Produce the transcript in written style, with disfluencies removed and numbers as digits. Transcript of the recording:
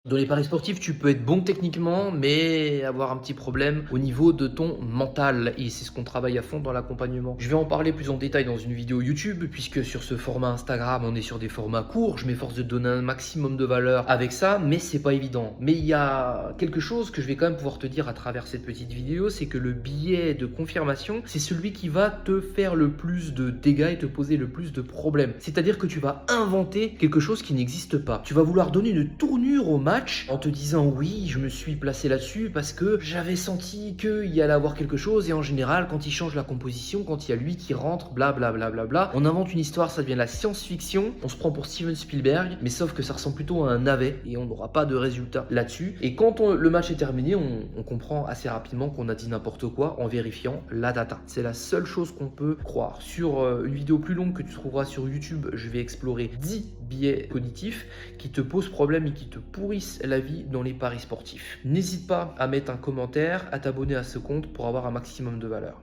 Dans les paris sportifs, tu peux être bon techniquement, mais avoir un petit problème au niveau de ton mental. Et c'est ce qu'on travaille à fond dans l'accompagnement. Je vais en parler plus en détail dans une vidéo YouTube, puisque sur ce format Instagram, on est sur des formats courts. Je m'efforce de donner un maximum de valeur avec ça, mais c'est pas évident. Mais il y a quelque chose que je vais quand même pouvoir te dire à travers cette petite vidéo, c'est que le biais de confirmation, c'est celui qui va te faire le plus de dégâts et te poser le plus de problèmes. C'est-à-dire que tu vas inventer quelque chose qui n'existe pas. Tu vas vouloir donner une tournure au match en te disant oui, je me suis placé là-dessus parce que j'avais senti qu'il y allait avoir quelque chose, et en général quand il change la composition, quand il y a lui qui rentre, blablabla, on invente une histoire, ça devient la science-fiction, on se prend pour Steven Spielberg, mais sauf que ça ressemble plutôt à un navet et on n'aura pas de résultat là-dessus. Et quand le match est terminé, on comprend assez rapidement qu'on a dit n'importe quoi en vérifiant la data. C'est la seule chose qu'on peut croire. Sur une vidéo plus longue que tu trouveras sur YouTube, je vais explorer 10 biais cognitifs qui te posent problème et qui te pourrissent la vie dans les paris sportifs. N'hésite pas à mettre un commentaire, à t'abonner à ce compte pour avoir un maximum de valeur.